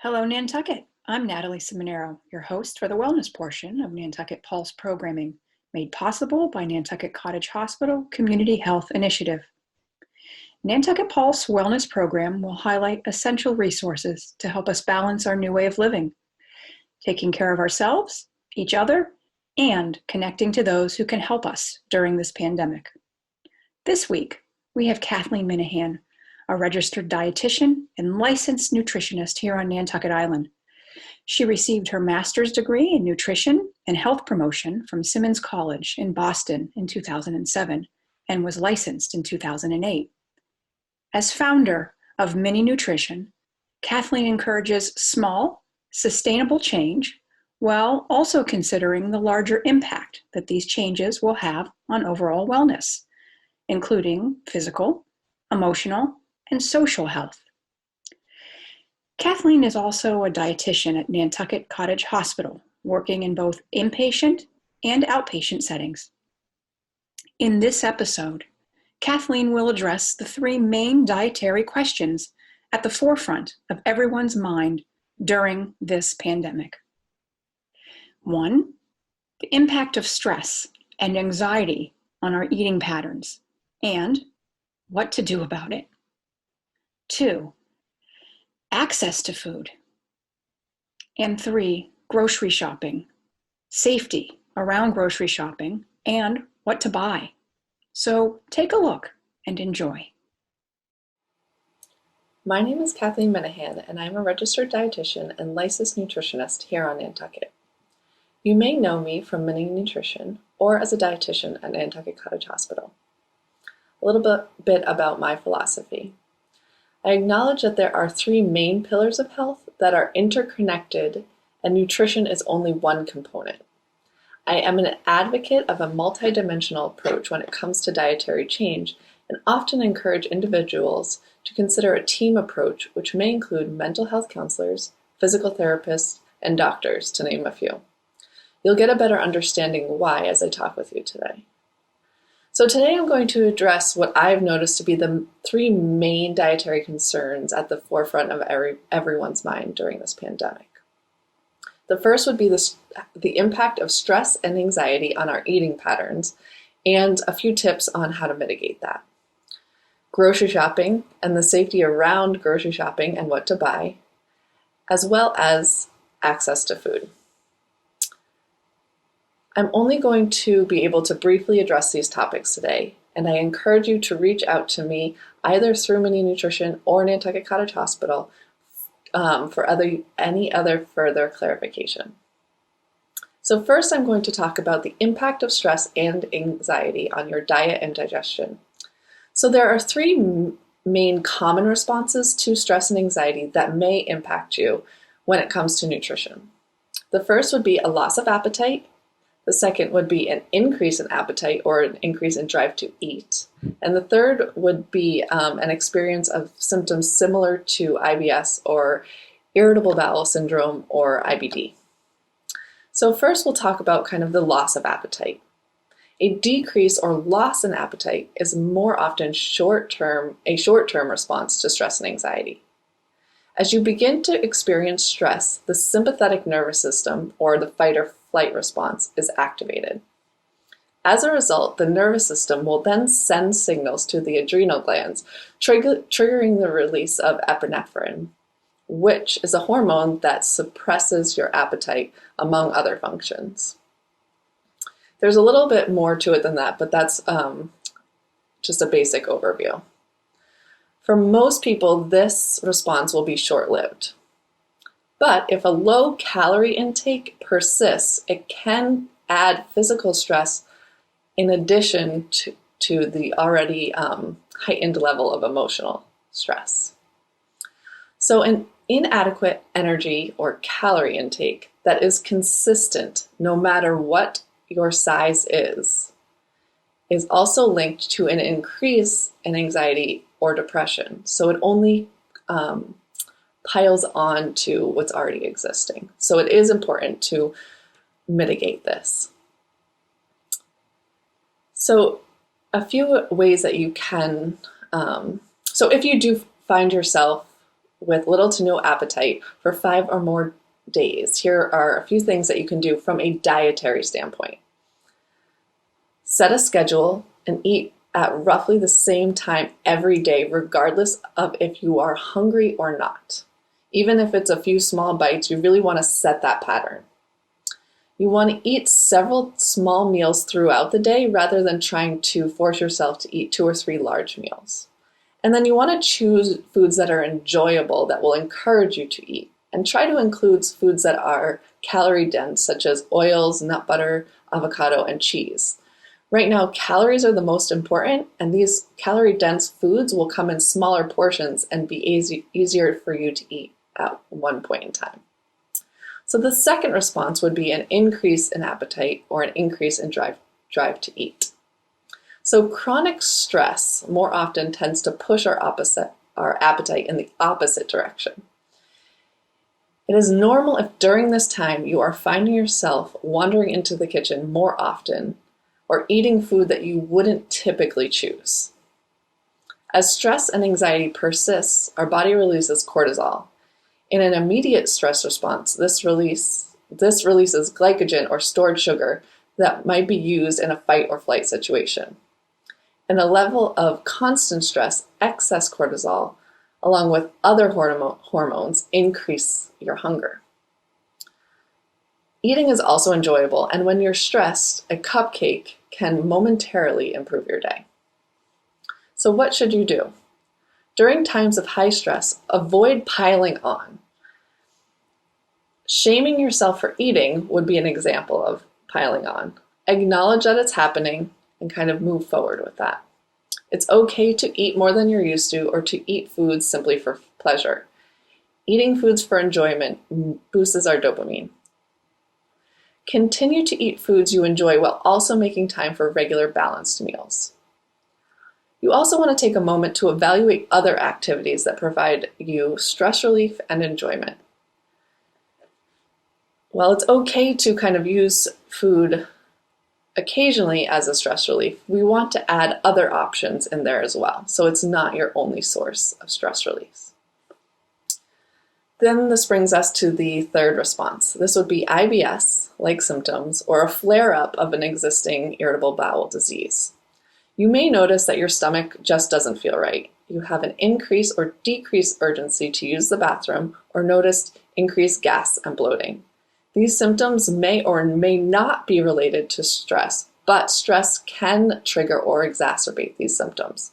Hello, Nantucket. I'm Natalie Ciminero, your host for the wellness portion of Nantucket Pulse programming, made possible by Nantucket Cottage Hospital Community Health Initiative. Nantucket Pulse Wellness Program will highlight essential resources to help us balance our new way of living, taking care of ourselves, each other, and connecting to those who can help us during this pandemic. This week, we have Kathleen Minihan, a registered dietitian and licensed nutritionist here on Nantucket Island. She received her master's degree in nutrition and health promotion from Simmons College in Boston in 2007 and was licensed in 2008. As founder of MiniNutrition, Kathleen encourages small, sustainable change while also considering the larger impact that these changes will have on overall wellness, including physical, emotional, and social health. Kathleen is also a dietitian at Nantucket Cottage Hospital, working in both inpatient and outpatient settings. In this episode, Kathleen will address the three main dietary questions at the forefront of everyone's mind during this pandemic. 1, the impact of stress and anxiety on our eating patterns, and what to do about it. 2, access to food. And 3, grocery shopping, safety around grocery shopping, and what to buy. So take a look and enjoy. My name is Kathleen Minihan, and I'm a registered dietitian and licensed nutritionist here on Nantucket. You may know me from MiniNutrition or as a dietitian at Nantucket Cottage Hospital. A little bit about my philosophy. I acknowledge that there are 3 main pillars of health that are interconnected, and nutrition is only one component. I am an advocate of a multidimensional approach when it comes to dietary change and often encourage individuals to consider a team approach, which may include mental health counselors, physical therapists, and doctors, to name a few. You'll get a better understanding why as I talk with you today. So today I'm going to address what I've noticed to be the 3 main dietary concerns at the forefront of everyone's mind during this pandemic. The first would be the impact of stress and anxiety on our eating patterns, and a few tips on how to mitigate that. Grocery shopping and the safety around grocery shopping and what to buy, as well as access to food. I'm only going to be able to briefly address these topics today, and I encourage you to reach out to me either through MiniNutrition or Nantucket Cottage Hospital for any other further clarification. So first, I'm going to talk about the impact of stress and anxiety on your diet and digestion. So there are 3 main common responses to stress and anxiety that may impact you when it comes to nutrition. The first would be a loss of appetite. The second would be an increase in appetite or an increase in drive to eat. And the third would be an experience of symptoms similar to IBS or irritable bowel syndrome or IBD. So first we'll talk about kind of the loss of appetite. A decrease or loss in appetite is more often a short-term response to stress and anxiety. As you begin to experience stress, the sympathetic nervous system, or the fight or flight response, is activated. As a result, the nervous system will then send signals to the adrenal glands, triggering the release of epinephrine, which is a hormone that suppresses your appetite, among other functions. There's a little bit more to it than that, but that's just a basic overview. For most people, this response will be short-lived. But if a low calorie intake persists, it can add physical stress in addition to the already heightened level of emotional stress. So an inadequate energy or calorie intake that is consistent no matter what your size is also linked to an increase in anxiety or depression. So it only piles on to what's already existing. So it is important to mitigate this. So a few ways that you can, so if you do find yourself with little to no appetite for 5 or more days, here are a few things that you can do from a dietary standpoint. Set a schedule and eat at roughly the same time every day, regardless of if you are hungry or not. Even if it's a few small bites, you really want to set that pattern. You want to eat several small meals throughout the day rather than trying to force yourself to eat 2 or 3 large meals. And then you want to choose foods that are enjoyable, that will encourage you to eat. And try to include foods that are calorie dense, such as oils, nut butter, avocado, and cheese. Right now, calories are the most important, and these calorie-dense foods will come in smaller portions and be easier for you to eat at one point in time. So the second response would be an increase in appetite or an increase in drive to eat. So chronic stress more often tends to push our appetite in the opposite direction. It is normal if during this time you are finding yourself wandering into the kitchen more often or eating food that you wouldn't typically choose. As stress and anxiety persists, our body releases cortisol. In an immediate stress response, this releases glycogen or stored sugar that might be used in a fight or flight situation. In a level of constant stress, excess cortisol, along with other hormones, increase your hunger. Eating is also enjoyable, and when you're stressed, a cupcake can momentarily improve your day. So what should you do? During times of high stress, avoid piling on. Shaming yourself for eating would be an example of piling on. Acknowledge that it's happening and kind of move forward with that. It's okay to eat more than you're used to or to eat foods simply for pleasure. Eating foods for enjoyment boosts our dopamine. Continue to eat foods you enjoy while also making time for regular balanced meals. You also want to take a moment to evaluate other activities that provide you stress relief and enjoyment. While it's okay to kind of use food occasionally as a stress relief, we want to add other options in there as well, so it's not your only source of stress relief. Then this brings us to the third response. This would be IBS-like symptoms or a flare-up of an existing irritable bowel disease. You may notice that your stomach just doesn't feel right. You have an increase or decreased urgency to use the bathroom or notice increased gas and bloating. These symptoms may or may not be related to stress, but stress can trigger or exacerbate these symptoms.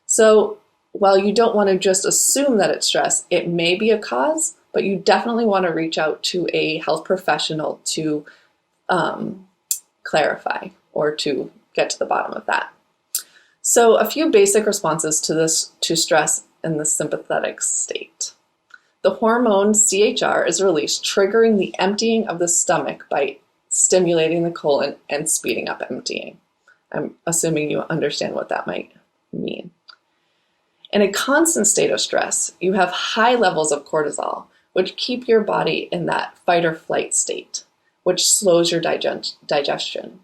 So while you don't want to just assume that it's stress, it may be a cause, but you definitely want to reach out to a health professional to clarify or to get to the bottom of that. So a few basic responses to stress in the sympathetic state. The hormone CHR is released, triggering the emptying of the stomach by stimulating the colon and speeding up emptying. I'm assuming you understand what that might mean. In a constant state of stress, you have high levels of cortisol, which keep your body in that fight or flight state, which slows your digestion.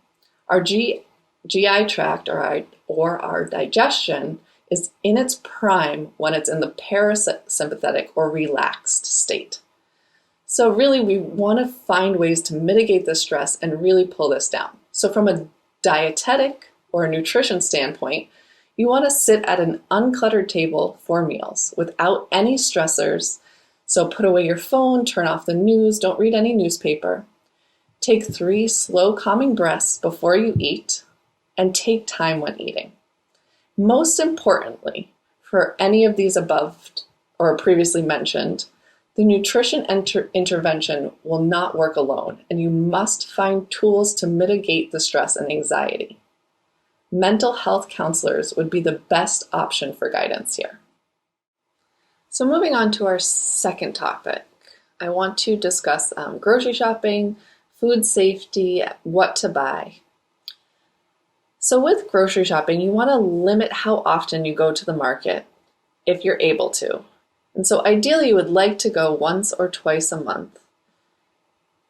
Our GI tract or our digestion is in its prime when it's in the parasympathetic or relaxed state. So really, we want to find ways to mitigate this stress and really pull this down. So from a dietetic or a nutrition standpoint, you want to sit at an uncluttered table for meals without any stressors. So put away your phone, turn off the news, don't read any newspaper. Take 3 slow, calming breaths before you eat, and take time when eating. Most importantly, for any of these above or previously mentioned, the nutrition intervention will not work alone, and you must find tools to mitigate the stress and anxiety. Mental health counselors would be the best option for guidance here. So moving on to our second topic, I want to discuss grocery shopping, food safety, what to buy. So with grocery shopping, you want to limit how often you go to the market if you're able to. And so ideally, you would like to go once or twice a month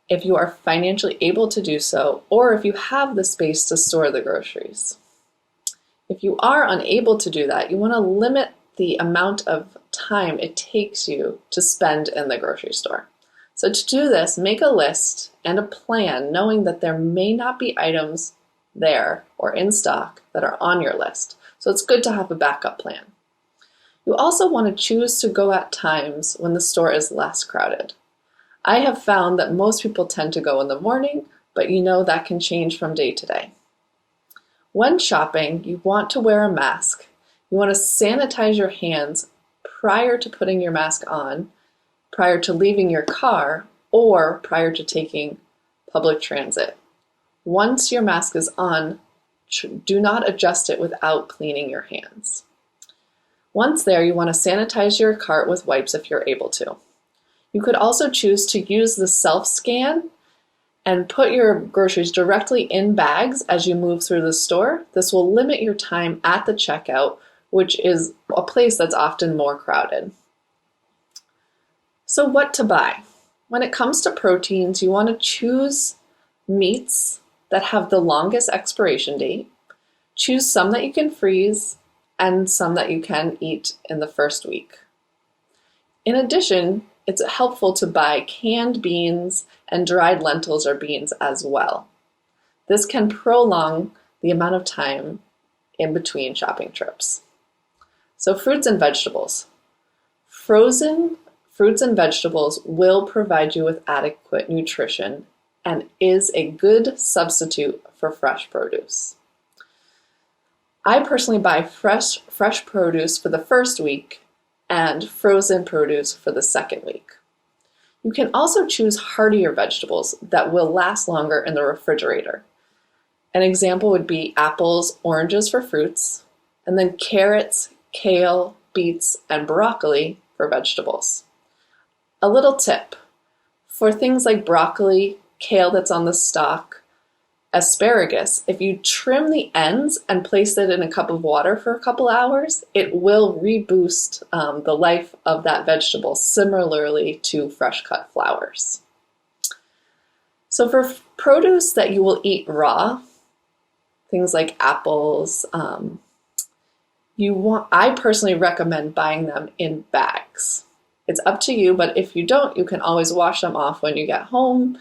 if you are financially able to do so, or if you have the space to store the groceries. If you are unable to do that, you want to limit the amount of time it takes you to spend in the grocery store. So to do this, make a list and a plan knowing that there may not be items there or in stock that are on your list. So it's good to have a backup plan. You also want to choose to go at times when the store is less crowded. I have found that most people tend to go in the morning, but that can change from day to day. When shopping, you want to wear a mask. You want to sanitize your hands prior to putting your mask on, prior to leaving your car, or prior to taking public transit. Once your mask is on, do not adjust it without cleaning your hands. Once there, you want to sanitize your cart with wipes if you're able to. You could also choose to use the self-scan and put your groceries directly in bags as you move through the store. This will limit your time at the checkout, which is a place that's often more crowded. So what to buy? When it comes to proteins, you want to choose meats that have the longest expiration date. Choose some that you can freeze and some that you can eat in the first week. In addition, it's helpful to buy canned beans and dried lentils or beans as well. This can prolong the amount of time in between shopping trips. So fruits and vegetables. Frozen fruits and vegetables will provide you with adequate nutrition and is a good substitute for fresh produce. I personally buy fresh produce for the first week and frozen produce for the second week. You can also choose heartier vegetables that will last longer in the refrigerator. An example would be apples, oranges for fruits, and then carrots, kale, beets, and broccoli for vegetables. A little tip, for things like broccoli, kale that's on the stalk, asparagus, if you trim the ends and place it in a cup of water for a couple hours, it will reboost the life of that vegetable, similarly to fresh cut flowers. So for produce that you will eat raw, things like apples, I personally recommend buying them in bags. It's up to you, but if you don't, you can always wash them off when you get home,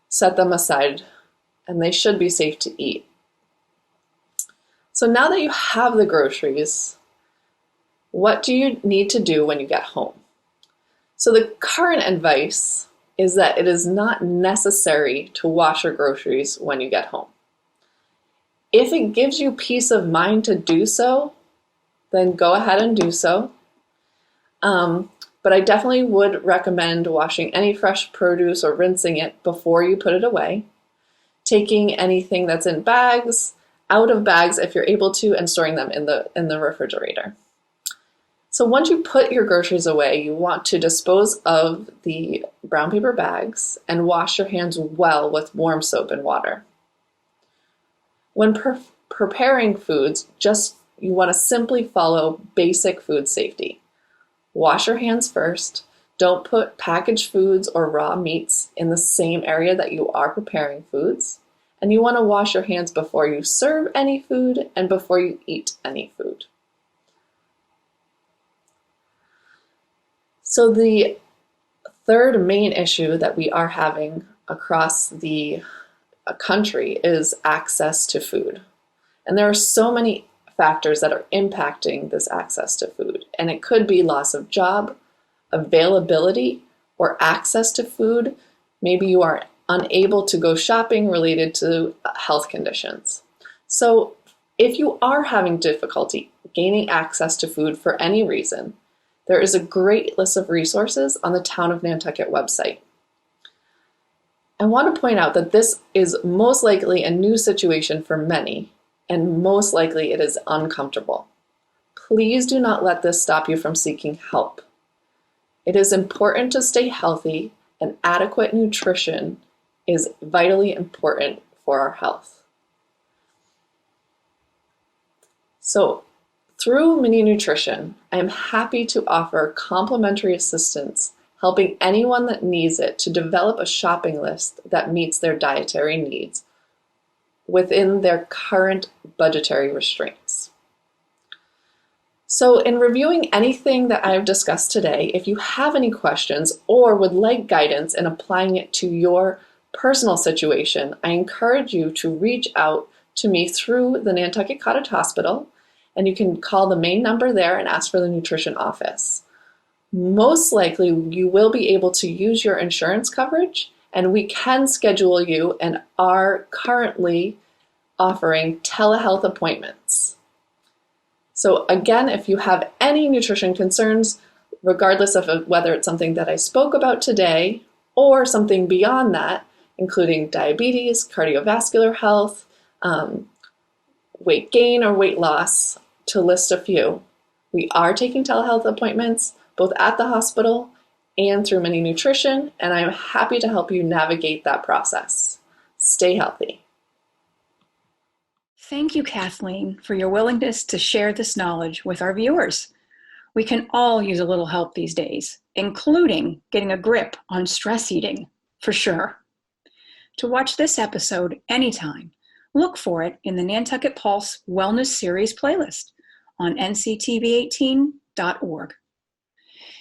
set them aside, and they should be safe to eat. So now that you have the groceries, what do you need to do when you get home? So the current advice is that it is not necessary to wash your groceries when you get home. If it gives you peace of mind to do so, then go ahead and do so. But I definitely would recommend washing any fresh produce or rinsing it before you put it away. Taking anything that's in bags, out of bags if you're able to, and storing them in the refrigerator. So once you put your groceries away, you want to dispose of the brown paper bags and wash your hands well with warm soap and water. When preparing foods, you want to simply follow basic food safety. Wash your hands first. Don't put packaged foods or raw meats in the same area that you are preparing foods. And you want to wash your hands before you serve any food and before you eat any food. So the third main issue that we are having across the country is access to food. And there are so many factors that are impacting this access to food. And it could be loss of job, availability, or access to food. Maybe you are unable to go shopping related to health conditions. So if you are having difficulty gaining access to food for any reason, there is a great list of resources on the Town of Nantucket website. I want to point out that this is most likely a new situation for many, and most likely it is uncomfortable. Please do not let this stop you from seeking help. It is important to stay healthy, and adequate nutrition is vitally important for our health. So, through MiniNutrition, I am happy to offer complimentary assistance, helping anyone that needs it to develop a shopping list that meets their dietary needs within their current budgetary restraints. So in reviewing anything that I've discussed today, if you have any questions or would like guidance in applying it to your personal situation, I encourage you to reach out to me through the Nantucket Cottage Hospital, and you can call the main number there and ask for the nutrition office. Most likely you will be able to use your insurance coverage, and we can schedule you and are currently offering telehealth appointments. So again, if you have any nutrition concerns, regardless of whether it's something that I spoke about today or something beyond that, including diabetes, cardiovascular health, weight gain or weight loss, to list a few, we are taking telehealth appointments both at the hospital and through MiniNutrition, and I'm happy to help you navigate that process. Stay healthy. Thank you, Kathleen, for your willingness to share this knowledge with our viewers. We can all use a little help these days, including getting a grip on stress eating, for sure. To watch this episode anytime, look for it in the Nantucket Pulse Wellness Series playlist on nctv18.org.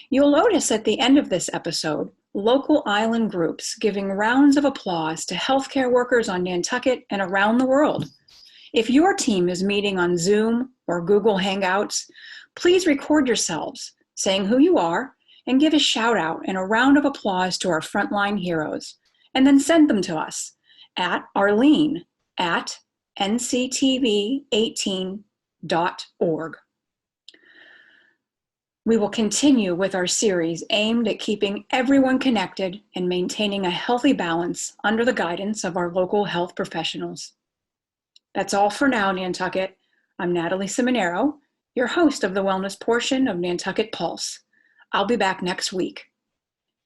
You'll notice at the end of this episode, local island groups giving rounds of applause to healthcare workers on Nantucket and around the world. If your team is meeting on Zoom or Google Hangouts, please record yourselves saying who you are and give a shout out and a round of applause to our frontline heroes, and then send them to us at arlene@nctv18.org. We will continue with our series aimed at keeping everyone connected and maintaining a healthy balance under the guidance of our local health professionals. That's all for now, Nantucket. I'm Natalie Ciminero, your host of the wellness portion of Nantucket Pulse. I'll be back next week.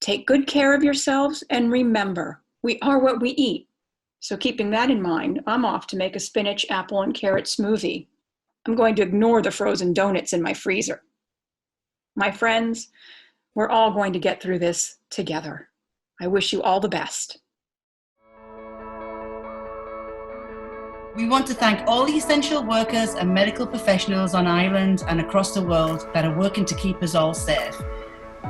Take good care of yourselves, and remember, we are what we eat. So keeping that in mind, I'm off to make a spinach, apple, and carrot smoothie. I'm going to ignore the frozen donuts in my freezer. My friends, we're all going to get through this together. I wish you all the best. We want to thank all the essential workers and medical professionals on island and across the world that are working to keep us all safe.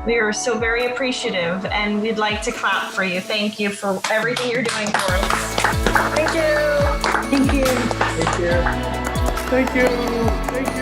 We are so very appreciative, and we'd like to clap for you. Thank you for everything you're doing for us. Thank you. Thank you. Thank you. Thank you. Thank you.